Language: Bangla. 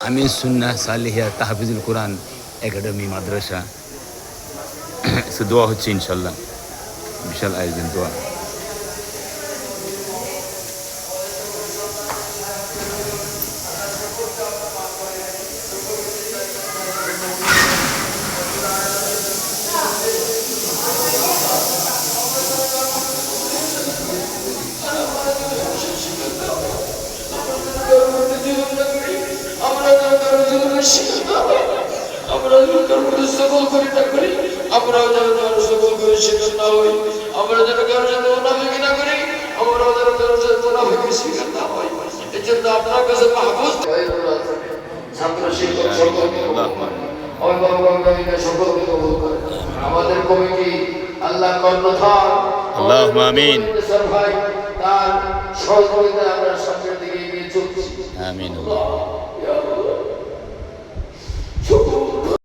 আমিন সুন্নাহ সালিহিয়া তাহফিজুল কোরআন একাডেমি মাদ্রাসা। সে দোয়া হচ্ছে ইনশাল্লাহ, বিশাল আয়োজন দোয়া। আমরা সকল করি না করি, আমরাও যেন সকল করে শিকার না হই, আমরা যেন কারোর সাথে মুনাফিকি না করি, আমরাও যেন কারোর সাথে মুনাফিকি শিকার না হই। এই জন্য আপনার কাছে মাহফুজ ছাত্র শিক্ষক সকলকে অভিভাবক সকলকে কবুল করে। আমাদের কমিটি আল্লাহ কর্ণধার আল্লাহুম্মা আমিন। ভাই তার সহযোগিতায় আমরা সামনের দিকে এগিয়ে চলছি। আমিন।